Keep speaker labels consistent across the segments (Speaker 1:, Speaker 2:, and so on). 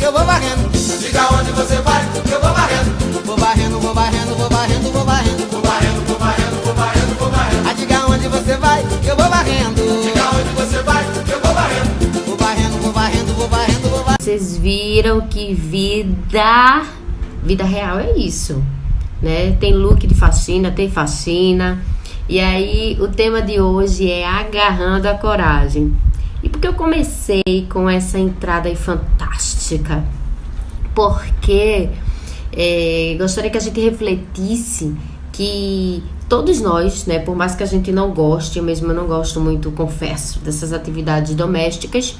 Speaker 1: eu vou varrendo.
Speaker 2: Diga onde você vai, que eu vou varrendo.
Speaker 1: Vou varrendo, vou varrendo, vou varrendo, vou varrendo.
Speaker 2: Vou varrendo, vou varrendo, vou varrendo, vou varrendo.
Speaker 1: Ah, diga onde você vai, eu vou varrendo.
Speaker 2: Diga onde você vai, que eu vou varrendo.
Speaker 1: Vou varrendo, vou varrendo, vou varrendo, vou varrendo.
Speaker 3: Vocês viram que vida real é isso, né? Tem look de faxina, tem faxina. E aí o tema de hoje é agarrando a coragem. E por que eu comecei com essa entrada aí fantástica? Porque gostaria que a gente refletisse que todos nós, né, por mais que a gente não goste, eu mesmo não gosto muito, confesso, dessas atividades domésticas,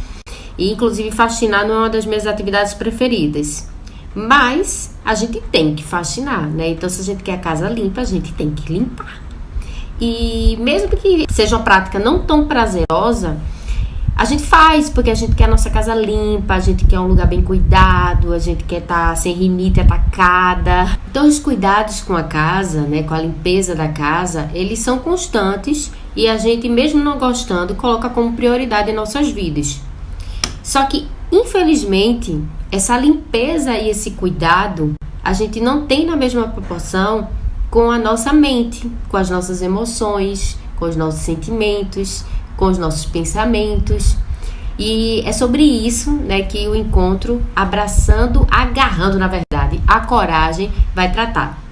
Speaker 3: e inclusive faxinar não é uma das minhas atividades preferidas, mas a gente tem que faxinar, né? Então, se a gente quer a casa limpa, a gente tem que limpar. E mesmo que seja uma prática não tão prazerosa, a gente faz porque a gente quer a nossa casa limpa, a gente quer um lugar bem cuidado, a gente quer estar sem rinite atacada. Então os cuidados com a casa, né, com a limpeza da casa, eles são constantes e a gente, mesmo não gostando, coloca como prioridade em nossas vidas. Só que, infelizmente, essa limpeza e esse cuidado, a gente não tem na mesma proporção com a nossa mente, com as nossas emoções, com os nossos sentimentos, com os nossos pensamentos. E é sobre isso, né, que o encontro agarrando, na verdade, a coragem vai tratar.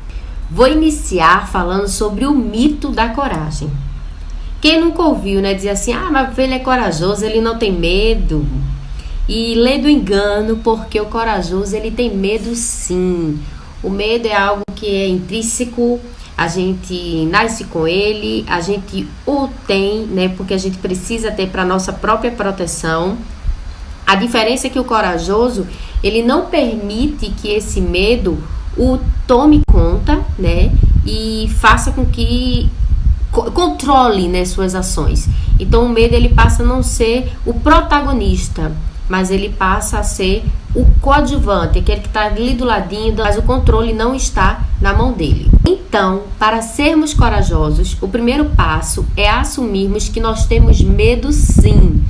Speaker 3: Vou iniciar falando sobre o mito da coragem. Quem nunca ouviu, né, dizer assim, mas ele é corajoso, ele não tem medo. E lê do engano, porque o corajoso, ele tem medo sim. O medo é algo que é intrínseco, a gente nasce com ele, a gente o tem, né? Porque a gente precisa ter para nossa própria proteção. A diferença é que o corajoso, ele não permite que esse medo o tome conta, né? E faça com que controle, né, suas ações. Então o medo, ele passa a não ser o protagonista, mas ele passa a ser o coadjuvante, aquele que está ali do ladinho, mas o controle não está na mão dele. Então, para sermos corajosos, o primeiro passo é assumirmos que nós temos medo sim.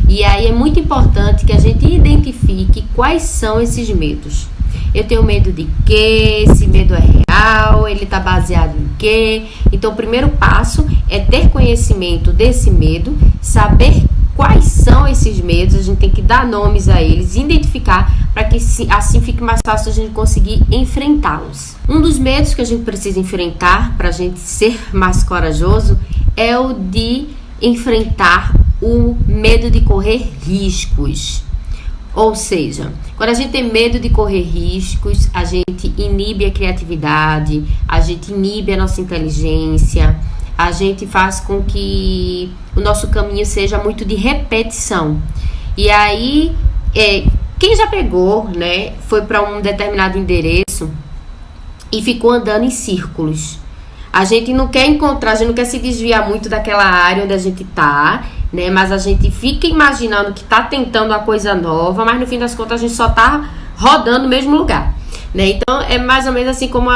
Speaker 3: E aí é muito importante que a gente identifique quais são esses medos. Eu tenho medo de quê? Esse medo é real? Ele está baseado em quê? Então, o primeiro passo é ter conhecimento desse medo, saber quais são esses medos, a gente tem que dar nomes a eles, identificar, para que assim fique mais fácil a gente conseguir enfrentá-los. Um dos medos que a gente precisa enfrentar para a gente ser mais corajoso é o de enfrentar o medo de correr riscos. Ou seja, quando a gente tem medo de correr riscos, a gente inibe a criatividade, a gente inibe a nossa inteligência, a gente faz com que o nosso caminho seja muito de repetição. E aí, quem já pegou, né, foi para um determinado endereço e ficou andando em círculos. A gente não quer encontrar, a gente não quer se desviar muito daquela área onde a gente tá, né, mas a gente fica imaginando que tá tentando uma coisa nova, mas no fim das contas a gente só tá rodando no mesmo lugar. Né? Então é mais ou menos assim como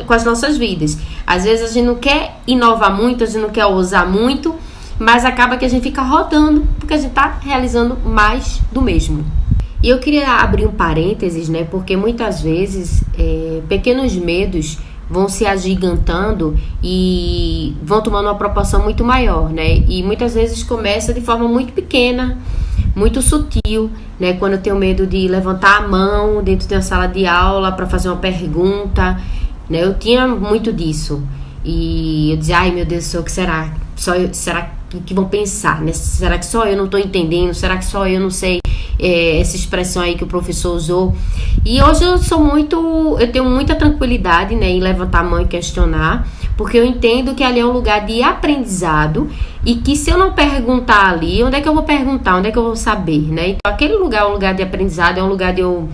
Speaker 3: com as nossas vidas. Às vezes a gente não quer inovar muito, a gente não quer ousar muito, mas acaba que a gente fica rodando porque a gente está realizando mais do mesmo. E eu queria abrir um parênteses, né? Porque muitas vezes pequenos medos vão se agigantando e vão tomando uma proporção muito maior, né? E muitas vezes começa de forma muito pequena, muito sutil, né? Quando eu tenho medo de levantar a mão dentro de uma sala de aula para fazer uma pergunta, né? Eu tinha muito disso. E eu dizia, ai meu Deus do céu, o que será? Será que vão pensar, né? Será que só eu não estou entendendo? Será que só eu não sei essa expressão aí que o professor usou? E hoje eu tenho muita tranquilidade, né, em levantar a mão e questionar, porque eu entendo que ali é um lugar de aprendizado e que se eu não perguntar ali, onde é que eu vou perguntar? Onde é que eu vou saber, né? Então aquele lugar é um lugar de aprendizado, é um lugar de eu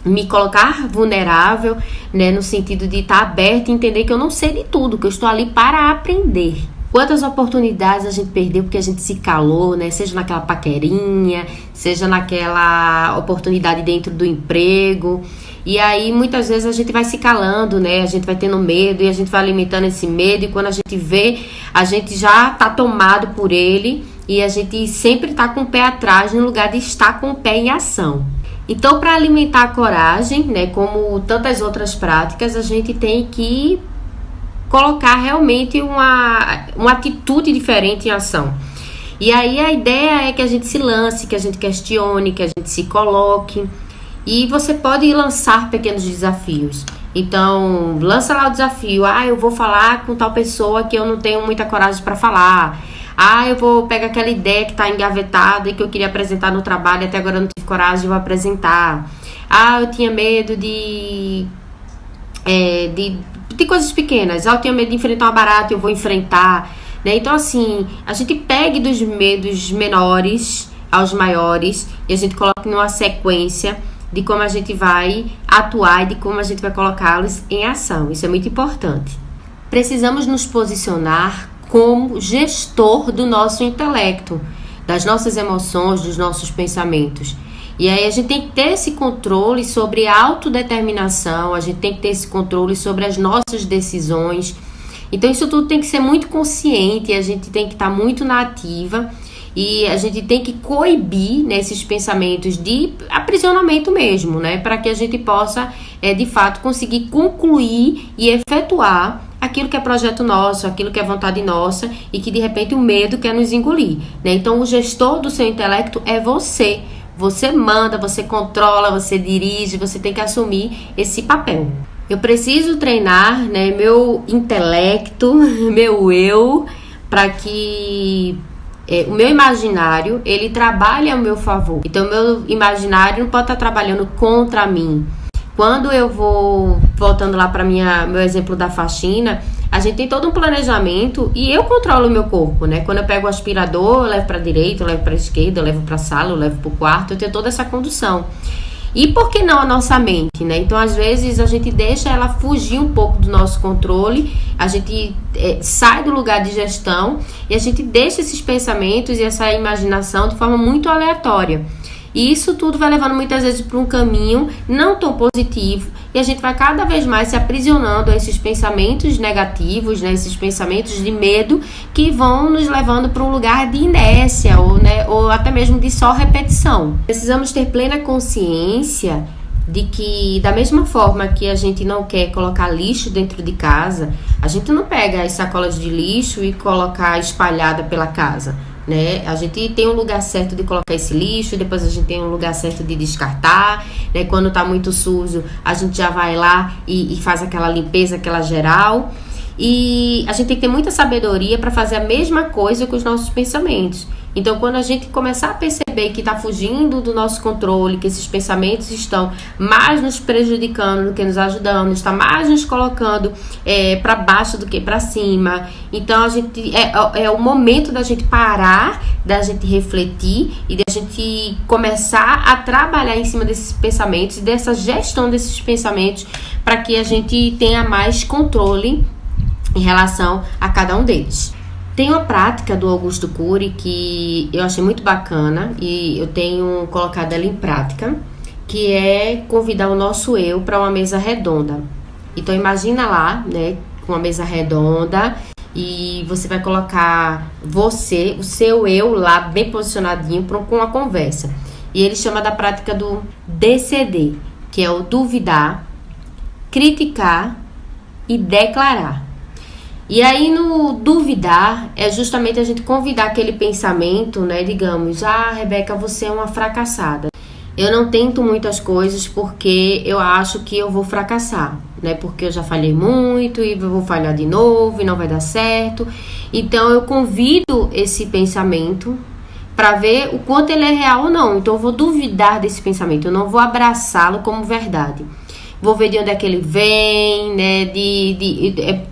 Speaker 3: me colocar vulnerável, né, no sentido de estar aberto e entender que eu não sei de tudo, que eu estou ali para aprender. Quantas oportunidades a gente perdeu porque a gente se calou, né? Seja naquela paquerinha, seja naquela oportunidade dentro do emprego. E aí, muitas vezes, a gente vai se calando, né? A gente vai tendo medo e a gente vai alimentando esse medo. E quando a gente vê, a gente já tá tomado por ele. E a gente sempre tá com o pé atrás no lugar de estar com o pé em ação. Então, para alimentar a coragem, né, como tantas outras práticas, a gente tem que colocar realmente uma atitude diferente em ação. E aí a ideia é que a gente se lance, que a gente questione, que a gente se coloque. E você pode lançar pequenos desafios. Então, lança lá o desafio. Eu vou falar com tal pessoa que eu não tenho muita coragem para falar. Eu vou pegar aquela ideia que está engavetada e que eu queria apresentar no trabalho, até agora eu não tive coragem, eu vou apresentar. Eu tinha medo de coisas pequenas. Eu tinha medo de enfrentar uma barata, eu vou enfrentar. Né? Então, assim, a gente pegue dos medos menores aos maiores e a gente coloca numa sequência de como a gente vai atuar e de como a gente vai colocá-los em ação. Isso é muito importante. Precisamos nos posicionar como gestor do nosso intelecto, das nossas emoções, dos nossos pensamentos. E aí a gente tem que ter esse controle sobre a autodeterminação, a gente tem que ter esse controle sobre as nossas decisões. Então isso tudo tem que ser muito consciente, a gente tem que estar muito na ativa e a gente tem que coibir nesses pensamentos de aprisionamento mesmo, né? Para que a gente possa, de fato, conseguir concluir e efetuar aquilo que é projeto nosso, aquilo que é vontade nossa e que de repente o medo quer nos engolir, né? Então o gestor do seu intelecto é você. Você manda, você controla, você dirige, você tem que assumir esse papel. Eu preciso treinar, né, meu intelecto, meu eu, para que o meu imaginário, ele trabalhe a meu favor. Então, o meu imaginário não pode estar trabalhando contra mim. Quando eu vou, voltando lá para meu exemplo da faxina, a gente tem todo um planejamento e eu controlo o meu corpo, né? Quando eu pego o aspirador, eu levo para a direita, eu levo para a esquerda, eu levo para a sala, eu levo para o quarto, eu tenho toda essa condução. E por que não a nossa mente, né? Então, às vezes, a gente deixa ela fugir um pouco do nosso controle, a gente sai do lugar de gestão e a gente deixa esses pensamentos e essa imaginação de forma muito aleatória. E isso tudo vai levando muitas vezes para um caminho não tão positivo e a gente vai cada vez mais se aprisionando a esses pensamentos negativos, né, esses pensamentos de medo que vão nos levando para um lugar de inércia ou até mesmo de só repetição. Precisamos ter plena consciência de que, da mesma forma que a gente não quer colocar lixo dentro de casa, a gente não pega as sacolas de lixo e colocar espalhada pela casa. Né? A gente tem um lugar certo de colocar esse lixo, depois a gente tem um lugar certo de descartar, né? Quando tá muito sujo, a gente já vai lá e faz aquela limpeza, aquela geral. E a gente tem que ter muita sabedoria para fazer a mesma coisa com os nossos pensamentos. Então, quando a gente começar a perceber que está fugindo do nosso controle, que esses pensamentos estão mais nos prejudicando do que nos ajudando, está mais nos colocando para baixo do que para cima. Então, a gente é o momento da gente parar, da gente refletir e da gente começar a trabalhar em cima desses pensamentos e dessa gestão desses pensamentos para que a gente tenha mais controle em relação a cada um deles. Tem uma prática do Augusto Cury que eu achei muito bacana e eu tenho colocado ela em prática, que é convidar o nosso eu para uma mesa redonda. Então imagina lá, né, com uma mesa redonda e você vai colocar o seu eu lá bem posicionadinho com uma conversa. E ele chama da prática do DCD, que é o duvidar, criticar e declarar. E aí no duvidar é justamente a gente convidar aquele pensamento, né? Digamos, Rebeca, você é uma fracassada. Eu não tento muitas coisas porque eu acho que eu vou fracassar, né? Porque eu já falhei muito e vou falhar de novo e não vai dar certo. Então eu convido esse pensamento para ver o quanto ele é real ou não. Então eu vou duvidar desse pensamento, eu não vou abraçá-lo como verdade. Vou ver de onde é que ele vem, né?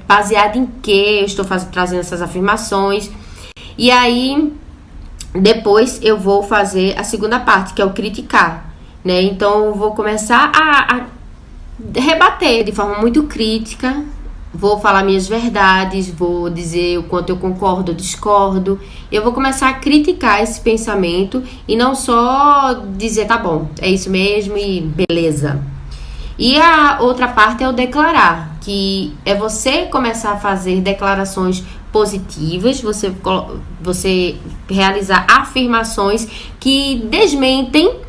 Speaker 3: Baseado em que eu estou trazendo essas afirmações. E aí, depois eu vou fazer a segunda parte, que é o criticar, né? Então, eu vou começar a rebater de forma muito crítica. Vou falar minhas verdades, vou dizer o quanto eu concordo ou discordo. Eu vou começar a criticar esse pensamento e não só dizer, tá bom, é isso mesmo e beleza. E a outra parte é o declarar, que é você começar a fazer declarações positivas, você realizar afirmações que desmentem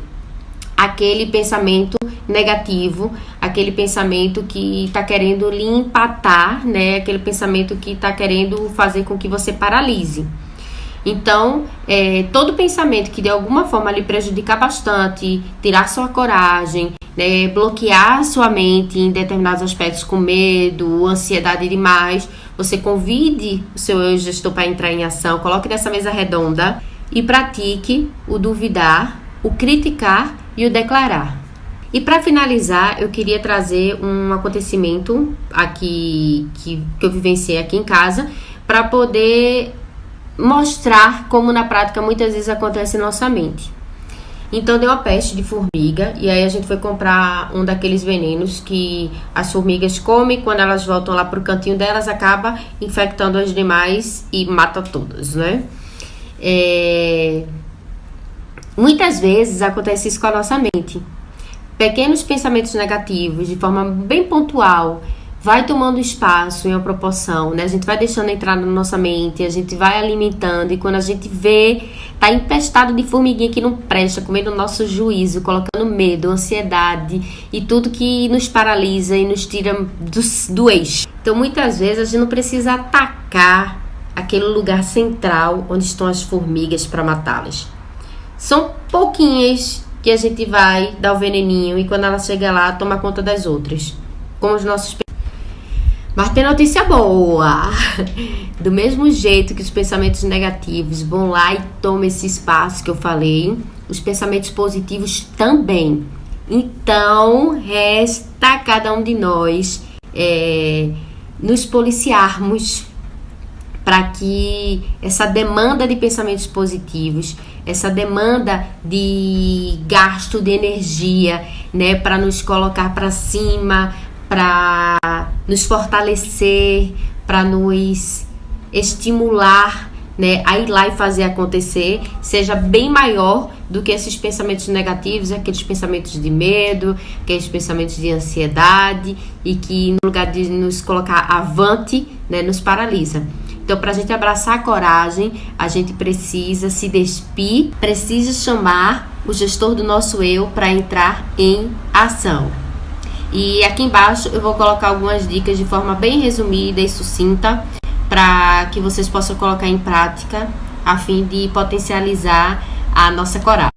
Speaker 3: aquele pensamento negativo, aquele pensamento que está querendo lhe empatar, né? Aquele pensamento que está querendo fazer com que você paralise. Então, todo pensamento que de alguma forma lhe prejudicar bastante, tirar sua coragem, né, bloquear sua mente em determinados aspectos com medo, ansiedade demais, você convide o seu eu gestor para entrar em ação, coloque nessa mesa redonda e pratique o duvidar, o criticar e o declarar. E para finalizar, eu queria trazer um acontecimento aqui que eu vivenciei aqui em casa para poder mostrar como na prática muitas vezes acontece em nossa mente. Então deu uma peste de formiga e aí a gente foi comprar um daqueles venenos que as formigas comem, quando elas voltam lá pro cantinho delas acaba infectando as demais e mata todas, né? Muitas vezes acontece isso com a nossa mente. Pequenos pensamentos negativos de forma bem pontual vai tomando espaço em uma proporção, né? A gente vai deixando entrar na nossa mente, a gente vai alimentando e quando a gente vê, tá empestado de formiguinha que não presta, comendo o nosso juízo, colocando medo, ansiedade e tudo que nos paralisa e nos tira do eixo. Então, muitas vezes, a gente não precisa atacar aquele lugar central onde estão as formigas para matá-las. São pouquinhas que a gente vai dar o veneninho e quando ela chega lá, toma conta das outras. Como os nossos. Mas tem notícia boa! Do mesmo jeito que os pensamentos negativos vão lá e tomam esse espaço que eu falei, os pensamentos positivos também. Então, resta a cada um de nós nos policiarmos para que essa demanda de pensamentos positivos, essa demanda de gasto de energia, né, para nos colocar para cima, para nos fortalecer, para nos estimular, né, a ir lá e fazer acontecer, seja bem maior do que esses pensamentos negativos, aqueles pensamentos de medo, aqueles pensamentos de ansiedade e que no lugar de nos colocar avante, né, nos paralisa. Então, para a gente abraçar a coragem, a gente precisa se despir, precisa chamar o gestor do nosso eu para entrar em ação. E aqui embaixo eu vou colocar algumas dicas de forma bem resumida e sucinta para que vocês possam colocar em prática a fim de potencializar a nossa coragem.